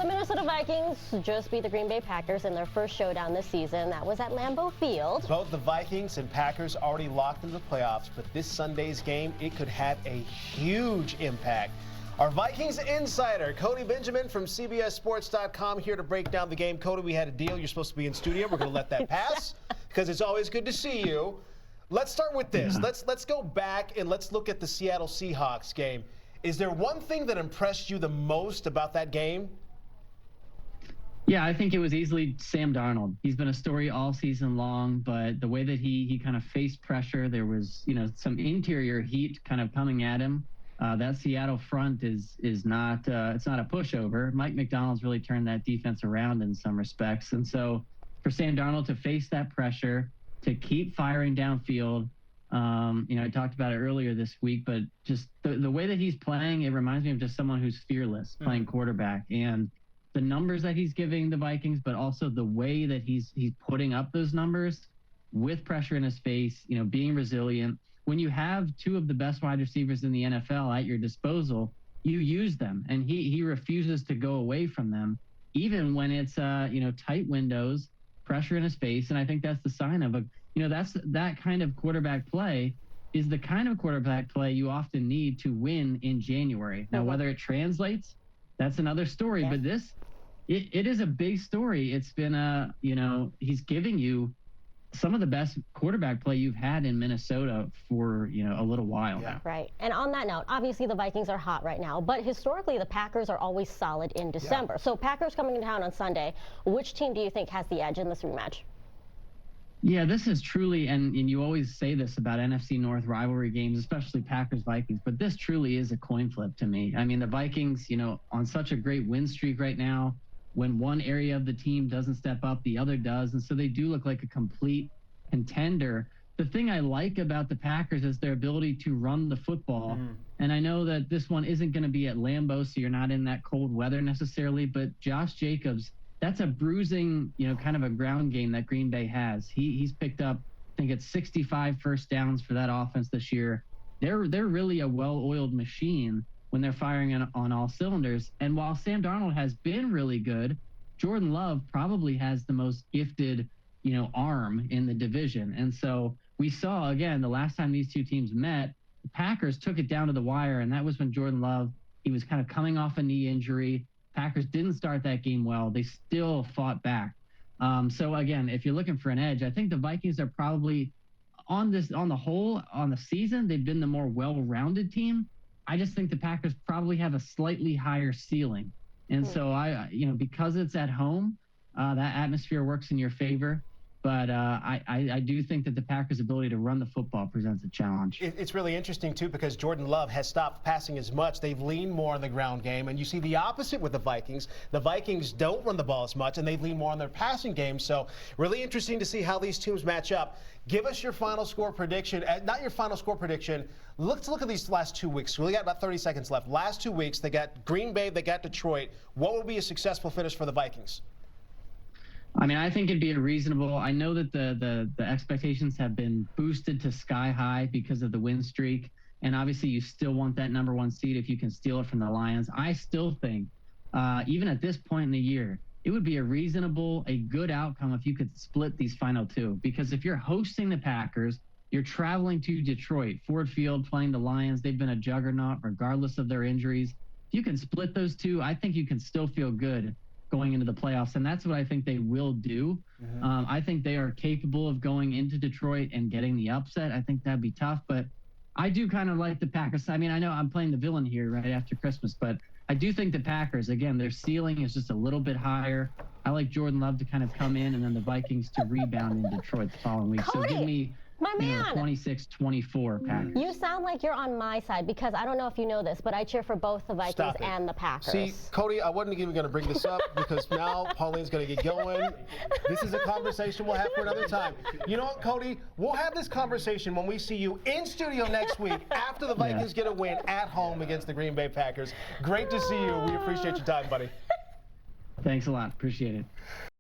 the Minnesota Vikings just beat the Green Bay Packers in their first showdown this season. That was at Lambeau Field. Both the Vikings and Packers already locked into the playoffs, but this Sunday's game, it could have a huge impact. Our Vikings insider, Cody Benjamin from CBSSports.com, here to break down the game. Cody, we had a deal. You're supposed to be in studio. We're going to let that pass because it's always good to see you. Let's start with this. Let's go back and let's look at the Seattle Seahawks game. Is there one thing that impressed you the most about that game? Yeah, I think it was easily Sam Darnold. He's been a story all season long, but the way that he kind of faced pressure, there was, some interior heat kind of coming at him. That Seattle front is not it's not a pushover. Mike McDonald's really turned that defense around in some respects. And so for Sam Darnold to face that pressure, to keep firing downfield, I talked about it earlier this week, but just the way that he's playing, it reminds me of just someone who's fearless playing quarterback. And the numbers that he's giving the Vikings, but also the way that he's putting up those numbers with pressure in his face, being resilient. When you have two of the best wide receivers in the NFL at your disposal, you use them, and he refuses to go away from them, even when it's tight windows, pressure in his face. And I think that's the sign of that kind of quarterback play is the kind of quarterback play you often need to win in January. Now, whether it translates, that's another story. Yeah. But it is a big story. It's been he's giving you some of the best quarterback play you've had in Minnesota for, a little while now. Right. And on that note, obviously the Vikings are hot right now, but historically the Packers are always solid in December. Yeah. So Packers coming to town on Sunday. Which team do you think has the edge in this rematch? Yeah, this is truly, and you always say this about NFC North rivalry games, especially Packers-Vikings, but this truly is a coin flip to me. I mean, the Vikings, on such a great win streak right now. When one area of the team doesn't step up, the other does. And so they do look like a complete contender. The thing I like about the Packers is their ability to run the football. And I know that this one isn't going to be at Lambeau, so you're not in that cold weather necessarily. But Josh Jacobs, that's a bruising, kind of a ground game that Green Bay has. He's picked up, I think it's 65 first downs for that offense this year. They're really a well-oiled machine when they're firing on all cylinders. And while Sam Darnold has been really good, Jordan Love probably has the most gifted, arm in the division. And so we saw, again, the last time these two teams met, the Packers took it down to the wire, and that was when Jordan Love, he was kind of coming off a knee injury. Packers didn't start that game well. They still fought back. So, again, if you're looking for an edge, I think the Vikings are probably, on the season, they've been the more well-rounded team. I just think the Packers probably have a slightly higher ceiling. And so because it's at home, that atmosphere works in your favor. But I do think that the Packers' ability to run the football presents a challenge. It's really interesting, too, because Jordan Love has stopped passing as much. They've leaned more on the ground game. And you see the opposite with the Vikings. The Vikings don't run the ball as much, and they lean more on their passing game. So really interesting to see how these teams match up. Give us your final score prediction. Not your final score prediction. Let's look at these last 2 weeks. We only got about 30 seconds left. Last 2 weeks, they got Green Bay, they got Detroit. What will be a successful finish for the Vikings? I mean, I think it'd be a reasonable. I know that the expectations have been boosted to sky high because of the win streak. And obviously you still want that number one seed if you can steal it from the Lions. I still think, even at this point in the year, it would be a good outcome if you could split these final two. Because if you're hosting the Packers, you're traveling to Detroit, Ford Field, playing the Lions. They've been a juggernaut regardless of their injuries. If you can split those two, I think you can still feel good going into the playoffs, and that's what I think they will do. I think they are capable of going into Detroit and getting the upset. I think that'd be tough, but I do kind of like the Packers. I mean, I know I'm playing the villain here right after Christmas, but I do think the Packers, again, their ceiling is just a little bit higher. I like Jordan Love to kind of come in, and then the Vikings to rebound in Detroit the following week. Cody, so give me 26-24 Packers. You sound like you're on my side because I don't know if you know this, but I cheer for both the Vikings and the Packers. See, Cody, I wasn't even going to bring this up because now Pauline's going to get going. This is a conversation we'll have for another time. You know what, Cody? We'll have this conversation when we see you in studio next week after the Vikings get a win at home against the Green Bay Packers. Great to see you. We appreciate your time, buddy. Thanks a lot. Appreciate it.